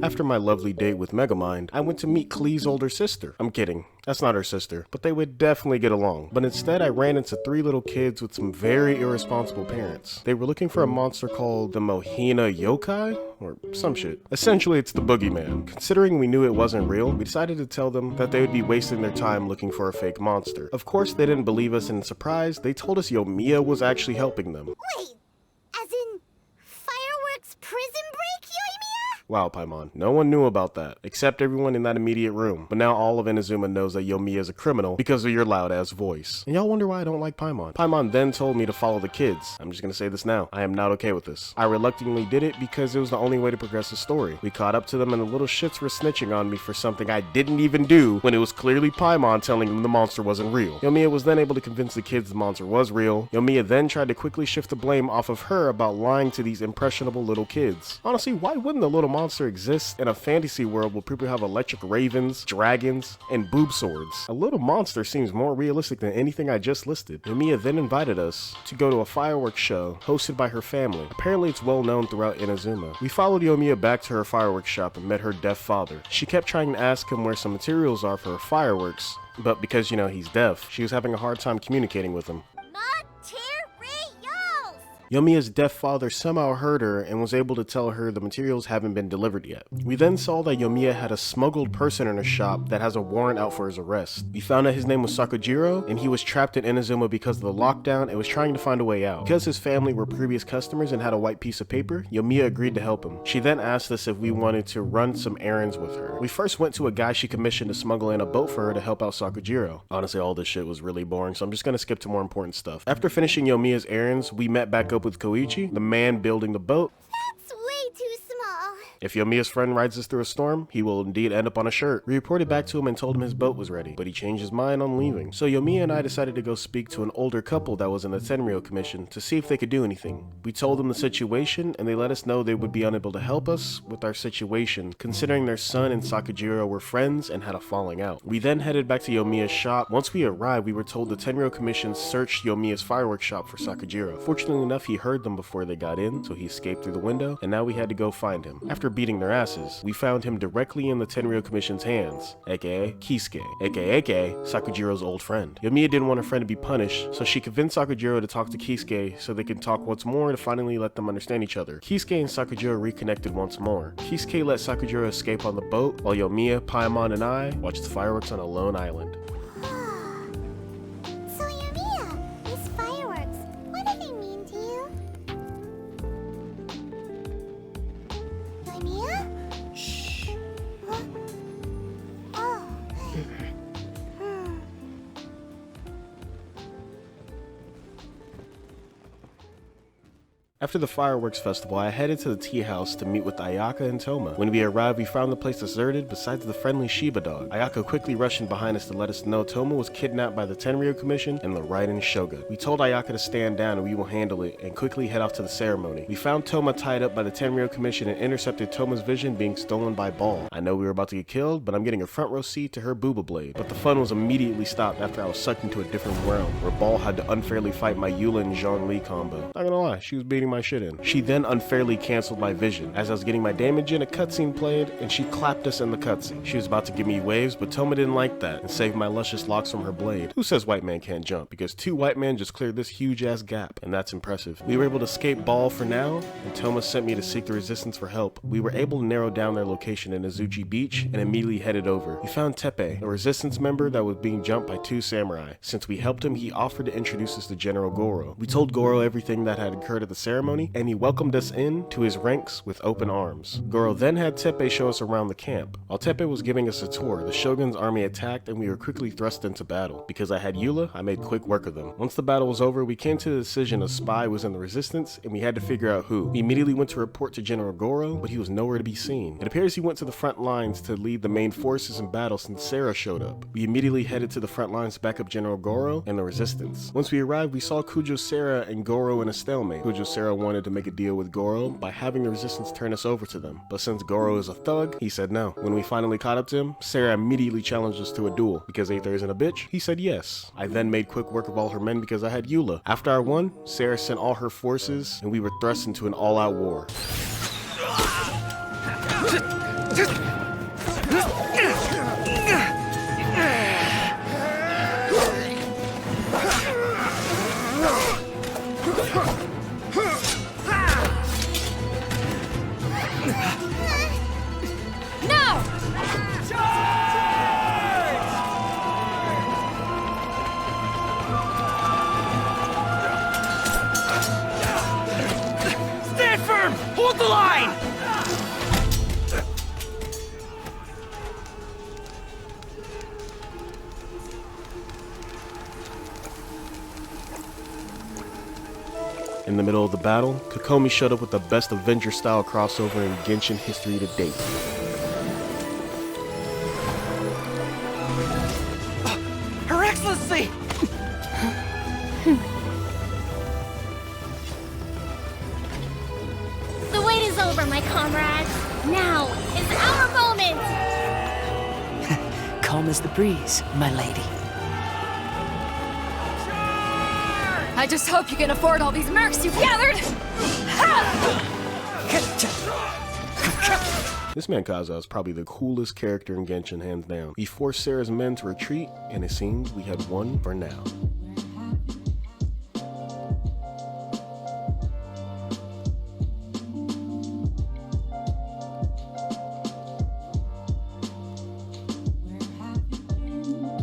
After my lovely date with Megamind, I went to meet Klee's older sister. I'm kidding, that's not her sister, but they would definitely get along. But instead I ran into 3 little kids with some very irresponsible parents. They were looking for a monster called the Mohina Yokai? Or some shit. Essentially it's the boogeyman. Considering we knew it wasn't real, we decided to tell them that they would be wasting their time looking for a fake monster. Of course they didn't believe us, and surprised, they told us Yomiya was actually helping them. Wait, as in fireworks prison break, Yoimiya? Wow, Paimon, no one knew about that, except everyone in that immediate room. But now all of Inazuma knows that Yomiya is a criminal because of your loud-ass voice. And y'all wonder why I don't like Paimon. Paimon then told me to follow the kids. I'm just gonna say this now, I am not okay with this. I reluctantly did it because it was the only way to progress the story. We caught up to them and the little shits were snitching on me for something I didn't even do when it was clearly Paimon telling them the monster wasn't real. Yomiya was then able to convince the kids the monster was real. Yomiya then tried to quickly shift the blame off of her about lying to these impressionable little kids. Honestly, why wouldn't the little monster exist in a fantasy world where people have electric ravens, dragons, and boob swords? A little monster seems more realistic than anything I just listed. Yomiya then invited us to go to a fireworks show hosted by her family. Apparently it's well known throughout Inazuma. We followed Yomiya back to her fireworks shop and met her deaf father. She kept trying to ask him where some materials are for her fireworks, but because, you know, he's deaf, she was having a hard time communicating with him. Yomiya's deaf father somehow heard her and was able to tell her the materials haven't been delivered yet. We then saw that Yomiya had a smuggled person in her shop that has a warrant out for his arrest. We found out his name was Sakujiro, and he was trapped in Inazuma because of the lockdown and was trying to find a way out. Because his family were previous customers and had a white piece of paper, Yomiya agreed to help him. She then asked us if we wanted to run some errands with her. We first went to a guy she commissioned to smuggle in a boat for her to help out Sakujiro. Honestly, all this shit was really boring, so I'm just gonna skip to more important stuff. After finishing Yomiya's errands, we met back up with Koichi, the man building the boat. That's way too small. If Yomiya's friend rides us through a storm, he will indeed end up on a shirt. We reported back to him and told him his boat was ready, but he changed his mind on leaving. So Yomiya and I decided to go speak to an older couple that was in the Tenryou Commission to see if they could do anything. We told them the situation, and they let us know they would be unable to help us with our situation, considering their son and Sakujiro were friends and had a falling out. We then headed back to Yomiya's shop. Once we arrived, we were told the Tenryou Commission searched Yomiya's fireworks shop for Sakujiro. Fortunately enough, he heard them before they got in, so he escaped through the window, and now we had to go find him. After beating their asses, we found him directly in the Tenryou Commission's hands, aka Kisuke, aka Sakujiro's old friend. Yomiya didn't want her friend to be punished, so she convinced Sakujiro to talk to Kisuke so they could talk once more to finally let them understand each other. Kisuke and Sakujiro reconnected once more. Kisuke let Sakujiro escape on the boat, while Yomiya, Paimon, and I watched the fireworks on a lone island. So Yoimiya, these fireworks, what do they mean to you? Yoimiya? Shh. Huh? Oh. After the fireworks festival, I headed to the tea house to meet with Ayaka and Toma. When we arrived, we found the place deserted besides the friendly Shiba dog. Ayaka quickly rushed in behind us to let us know Toma was kidnapped by the Tenryou Commission and the Raiden Shogun. We told Ayaka to stand down and we will handle it, and quickly head off to the ceremony. We found Toma tied up by the Tenryou Commission and intercepted Toma's vision being stolen by Ball. I know we were about to get killed, but I'm getting a front row seat to her booba blade. But the fun was immediately stopped after I was sucked into a different realm, where Ball had to unfairly fight my Eula and Zhongli combo. Not gonna lie, she was beating my shit in. She then unfairly canceled my vision. As I was getting my damage in, a cutscene played, and she clapped us in the cutscene. She was about to give me waves, but Toma didn't like that, and saved my luscious locks from her blade. Who says white man can't jump? Because 2 white men just cleared this huge ass gap, and that's impressive. We were able to escape Ball for now, and Toma sent me to seek the resistance for help. We were able to narrow down their location in Azuchi Beach, and immediately headed over. We found Teppei, a resistance member that was being jumped by 2 samurai. Since we helped him, he offered to introduce us to General Goro. We told Goro everything that had occurred at the ceremony, and he welcomed us in to his ranks with open arms. Goro then had Teppei show us around the camp. While Teppei was giving us a tour, the Shogun's army attacked and we were quickly thrust into battle. Because I had Eula, I made quick work of them. Once the battle was over, we came to the decision a spy was in the resistance and we had to figure out who. We immediately went to report to General Goro, but he was nowhere to be seen. It appears he went to the front lines to lead the main forces in battle since Sarah showed up. We immediately headed to the front lines to back up General Goro and the resistance. Once we arrived, we saw Kujo Sarah and Goro in a stalemate. Kujo Sarah wanted to make a deal with Goro by having the resistance turn us over to them, but since Goro is a thug, he said no. When we finally caught up to him, Sarah immediately challenged us to a duel. Because Aether isn't a bitch, he said yes. I then made quick work of all her men because I had Eula. After I won, Sarah sent all her forces and we were thrust into an all-out war. Stand firm! Hold the line! In the middle of the battle, Kokomi showed up with the best Avenger-style crossover in Genshin history to date. Her Excellency! The wait is over, my comrades. Now is our moment! Calm as the breeze, my lady. I just hope you can afford all these mercs you've gathered! This man Kaza is probably the coolest character in Genshin, hands down. He forced Sarah's men to retreat, and it seems we had won for now.